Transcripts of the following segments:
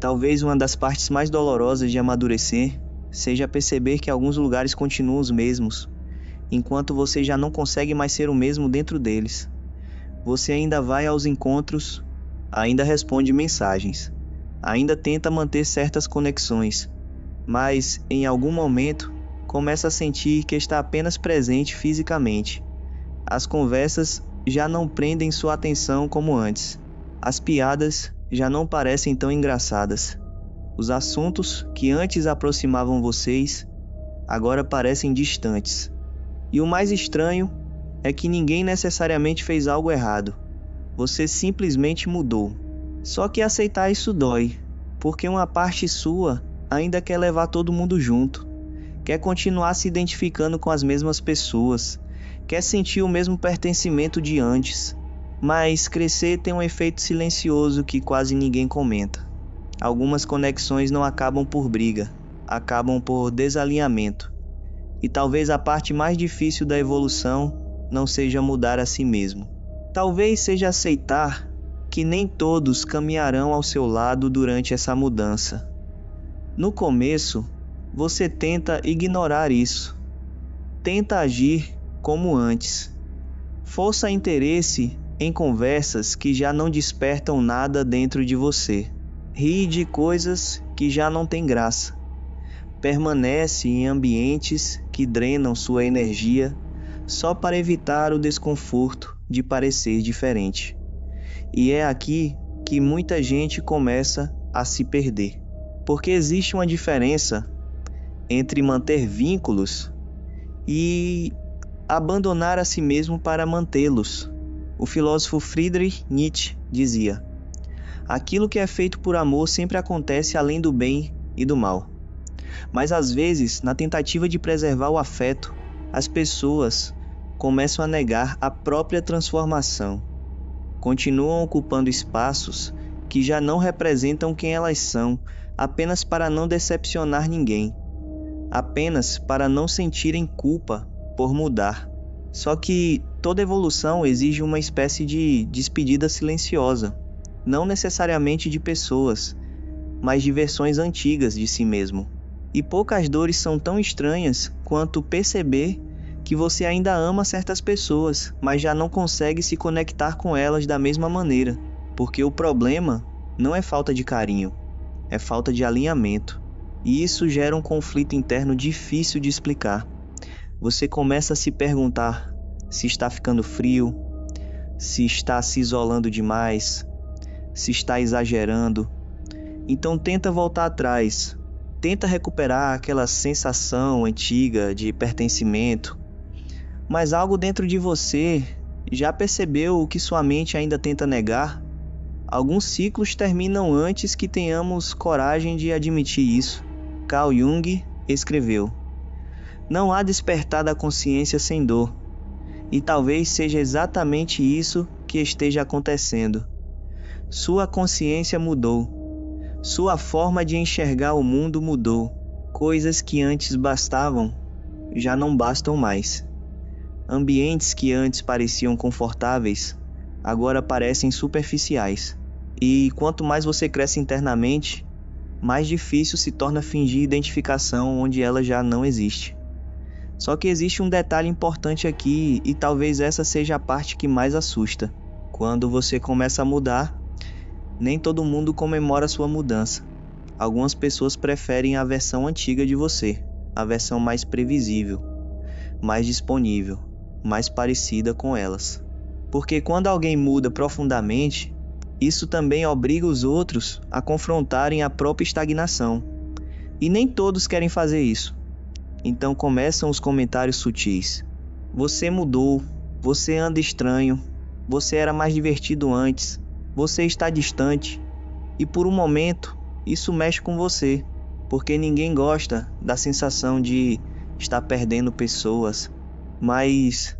Talvez uma das partes mais dolorosas de amadurecer seja perceber que alguns lugares continuam os mesmos, enquanto você já não consegue mais ser o mesmo dentro deles. Você ainda vai aos encontros, ainda responde mensagens, ainda tenta manter certas conexões, mas em algum momento começa a sentir que está apenas presente fisicamente. As conversas já não prendem sua atenção como antes. As piadas já não parecem tão engraçadas. Os assuntos que antes aproximavam vocês agora parecem distantes. E o mais estranho é que ninguém necessariamente fez algo errado. Você simplesmente mudou. Só que aceitar isso dói, porque uma parte sua ainda quer levar todo mundo junto. Quer continuar se identificando com as mesmas pessoas. Quer sentir o mesmo pertencimento de antes. Mas crescer tem um efeito silencioso que quase ninguém comenta. Algumas conexões não acabam por briga, acabam por desalinhamento. E talvez a parte mais difícil da evolução não seja mudar a si mesmo. Talvez seja aceitar que nem todos caminharão ao seu lado durante essa mudança. No começo, você tenta ignorar isso. Tenta agir como antes. Força interesse em conversas que já não despertam nada dentro de você. Ri de coisas que já não têm graça. Permanece em ambientes que drenam sua energia só para evitar o desconforto de parecer diferente. E é aqui que muita gente começa a se perder. Porque existe uma diferença entre manter vínculos e abandonar a si mesmo para mantê-los. O filósofo Friedrich Nietzsche dizia: aquilo que é feito por amor sempre acontece além do bem e do mal. Mas às vezes, na tentativa de preservar o afeto, as pessoas começam a negar a própria transformação. Continuam ocupando espaços que já não representam quem elas são, apenas para não decepcionar ninguém, apenas para não sentirem culpa por mudar. Só que toda evolução exige uma espécie de despedida silenciosa, não necessariamente de pessoas, mas de versões antigas de si mesmo. E poucas dores são tão estranhas quanto perceber que você ainda ama certas pessoas, mas já não consegue se conectar com elas da mesma maneira, porque o problema não é falta de carinho, é falta de alinhamento. E isso gera um conflito interno difícil de explicar. Você começa a se perguntar se está ficando frio, se está se isolando demais, se está exagerando. Então tenta voltar atrás, tenta recuperar aquela sensação antiga de pertencimento. Mas algo dentro de você já percebeu o que sua mente ainda tenta negar? Alguns ciclos terminam antes que tenhamos coragem de admitir isso. Carl Jung escreveu: não há despertar da consciência sem dor. E talvez seja exatamente isso que esteja acontecendo. Sua consciência mudou. Sua forma de enxergar o mundo mudou. Coisas que antes bastavam, já não bastam mais. Ambientes que antes pareciam confortáveis, agora parecem superficiais. E quanto mais você cresce internamente, mais difícil se torna fingir identificação onde ela já não existe. Só que existe um detalhe importante aqui, e talvez essa seja a parte que mais assusta. Quando você começa a mudar, nem todo mundo comemora sua mudança. Algumas pessoas preferem a versão antiga de você, a versão mais previsível, mais disponível, mais parecida com elas. Porque quando alguém muda profundamente, isso também obriga os outros a confrontarem a própria estagnação. E nem todos querem fazer isso. Então começam os comentários sutis. Você mudou, você anda estranho, você era mais divertido antes, você está distante. E por um momento, isso mexe com você, porque ninguém gosta da sensação de estar perdendo pessoas. Mas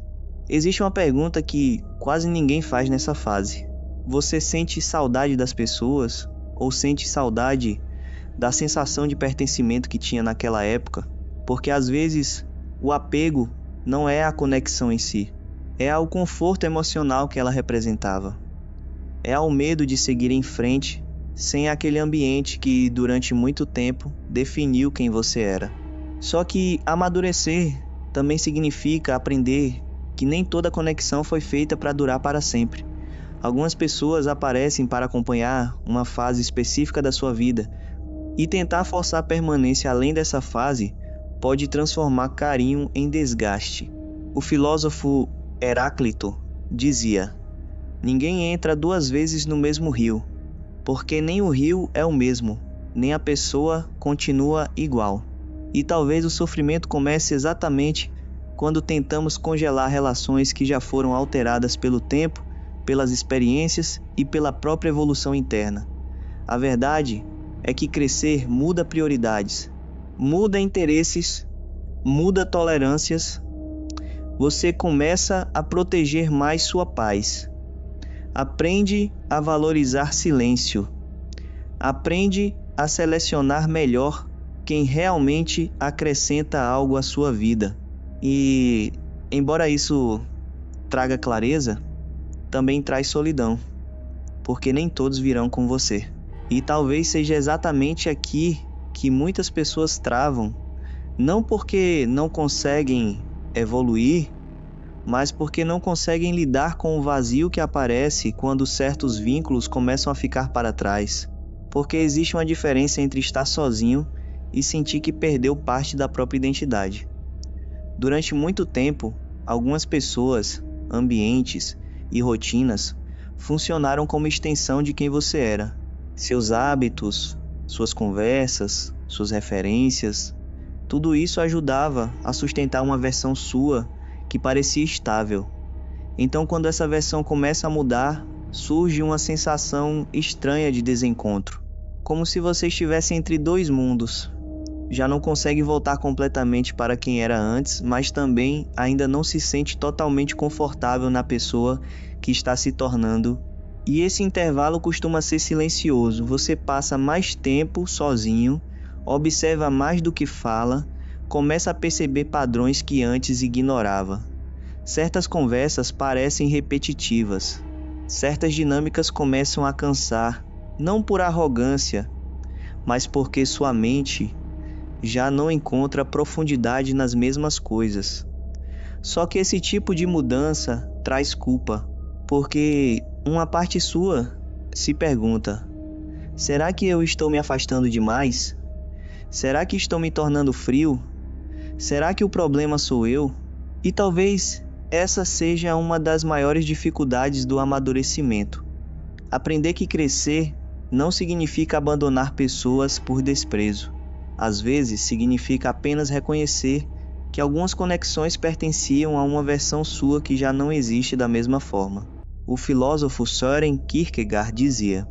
existe uma pergunta que quase ninguém faz nessa fase. Você sente saudade das pessoas? Ou sente saudade da sensação de pertencimento que tinha naquela época? Porque às vezes o apego não é a conexão em si, é ao conforto emocional que ela representava. É ao medo de seguir em frente sem aquele ambiente que durante muito tempo definiu quem você era. Só que amadurecer também significa aprender que nem toda conexão foi feita para durar para sempre. Algumas pessoas aparecem para acompanhar uma fase específica da sua vida, e tentar forçar a permanência além dessa fase pode transformar carinho em desgaste. O filósofo Heráclito dizia: ninguém entra 2 vezes no mesmo rio, porque nem o rio é o mesmo, nem a pessoa continua igual. E talvez o sofrimento comece exatamente quando tentamos congelar relações que já foram alteradas pelo tempo, pelas experiências e pela própria evolução interna. A verdade é que crescer muda prioridades, muda interesses, muda tolerâncias. Você começa a proteger mais sua paz. Aprende a valorizar silêncio. Aprende a selecionar melhor quem realmente acrescenta algo à sua vida. E, embora isso traga clareza, também traz solidão, porque nem todos virão com você. E talvez seja exatamente aqui que muitas pessoas travam, não porque não conseguem evoluir, mas porque não conseguem lidar com o vazio que aparece quando certos vínculos começam a ficar para trás. Porque existe uma diferença entre estar sozinho e sentir que perdeu parte da própria identidade. Durante muito tempo, algumas pessoas, ambientes e rotinas funcionaram como extensão de quem você era. Seus hábitos, suas conversas, suas referências, tudo isso ajudava a sustentar uma versão sua que parecia estável. Então, quando essa versão começa a mudar, surge uma sensação estranha de desencontro, como se você estivesse entre 2 mundos. Já não consegue voltar completamente para quem era antes, mas também ainda não se sente totalmente confortável na pessoa que está se tornando. E esse intervalo costuma ser silencioso. Você passa mais tempo sozinho, observa mais do que fala, começa a perceber padrões que antes ignorava. Certas conversas parecem repetitivas. Certas dinâmicas começam a cansar, não por arrogância, mas porque sua mente já não encontra profundidade nas mesmas coisas. Só que esse tipo de mudança traz culpa, porque uma parte sua se pergunta: será que eu estou me afastando demais? Será que estou me tornando frio? Será que o problema sou eu? E talvez essa seja uma das maiores dificuldades do amadurecimento. Aprender que crescer não significa abandonar pessoas por desprezo. Às vezes significa apenas reconhecer que algumas conexões pertenciam a uma versão sua que já não existe da mesma forma. O filósofo Søren Kierkegaard dizia: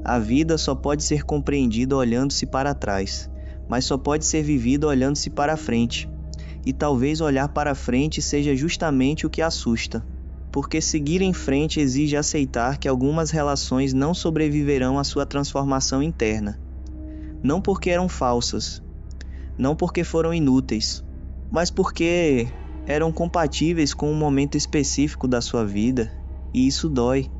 a vida só pode ser compreendida olhando-se para trás, mas só pode ser vivida olhando-se para frente. E talvez olhar para frente seja justamente o que assusta, porque seguir em frente exige aceitar que algumas relações não sobreviverão à sua transformação interna. Não porque eram falsas, não porque foram inúteis, mas porque eram compatíveis com um momento específico da sua vida. E isso dói.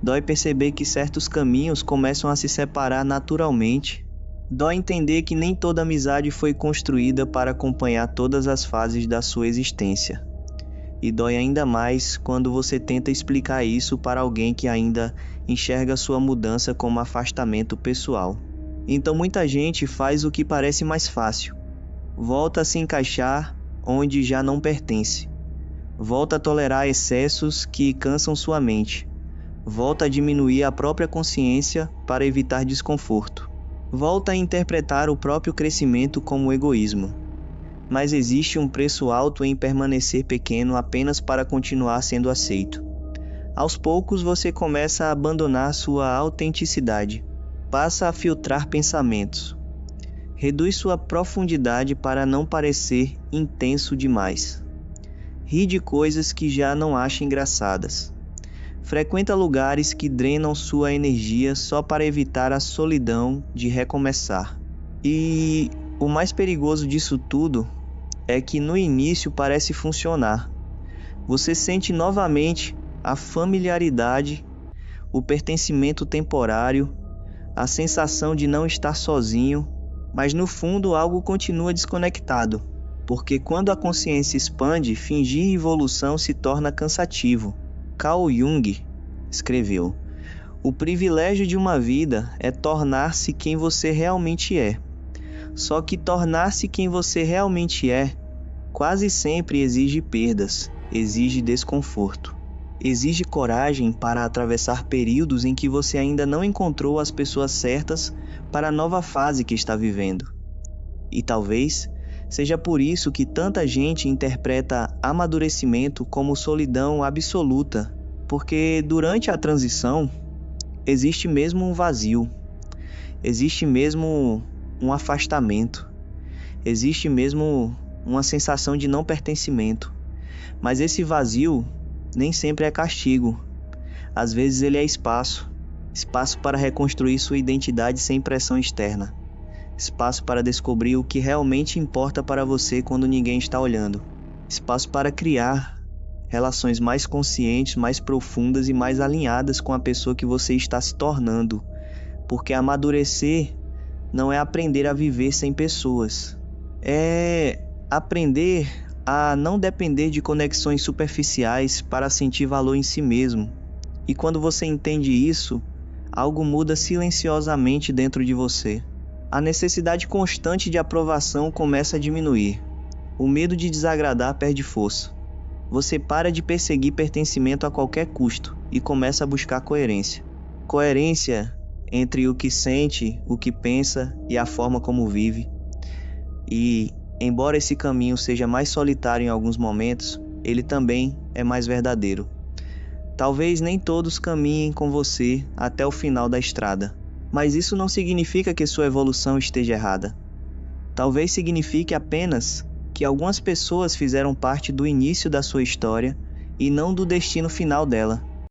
Dói perceber que certos caminhos começam a se separar naturalmente. Dói entender que nem toda amizade foi construída para acompanhar todas as fases da sua existência. E dói ainda mais quando você tenta explicar isso para alguém que ainda enxerga sua mudança como afastamento pessoal. Então muita gente faz o que parece mais fácil. Volta a se encaixar onde já não pertence. Volta a tolerar excessos que cansam sua mente. Volta a diminuir a própria consciência para evitar desconforto. Volta a interpretar o próprio crescimento como egoísmo. Mas existe um preço alto em permanecer pequeno apenas para continuar sendo aceito. Aos poucos você começa a abandonar sua autenticidade. Passa a filtrar pensamentos. Reduz sua profundidade para não parecer intenso demais. Ri de coisas que já não acha engraçadas. Frequenta lugares que drenam sua energia só para evitar a solidão de recomeçar. E o mais perigoso disso tudo é que no início parece funcionar. Você sente novamente a familiaridade, o pertencimento temporário, a sensação de não estar sozinho, mas no fundo algo continua desconectado, porque quando a consciência expande, fingir evolução se torna cansativo. Carl Jung escreveu: "O privilégio de uma vida é tornar-se quem você realmente é. Só que tornar-se quem você realmente é quase sempre exige perdas, exige desconforto. Exige coragem para atravessar períodos em que você ainda não encontrou as pessoas certas para a nova fase que está vivendo. E talvez seja por isso que tanta gente interpreta amadurecimento como solidão absoluta, porque durante a transição existe mesmo um vazio, existe mesmo um afastamento, existe mesmo uma sensação de não pertencimento. Mas esse vazio nem sempre é castigo. Às vezes ele é espaço para reconstruir sua identidade sem pressão externa, espaço para descobrir o que realmente importa para você quando ninguém está olhando, espaço para criar relações mais conscientes, mais profundas e mais alinhadas com a pessoa que você está se tornando, porque amadurecer não é aprender a viver sem pessoas, é aprender a não depender de conexões superficiais para sentir valor em si mesmo. E quando você entende isso, algo muda silenciosamente dentro de você. A necessidade constante de aprovação começa a diminuir. O medo de desagradar perde força. Você para de perseguir pertencimento a qualquer custo e começa a buscar coerência. Coerência entre o que sente, o que pensa e a forma como vive. E embora esse caminho seja mais solitário em alguns momentos, ele também é mais verdadeiro. Talvez nem todos caminhem com você até o final da estrada, mas isso não significa que sua evolução esteja errada. Talvez signifique apenas que algumas pessoas fizeram parte do início da sua história e não do destino final dela.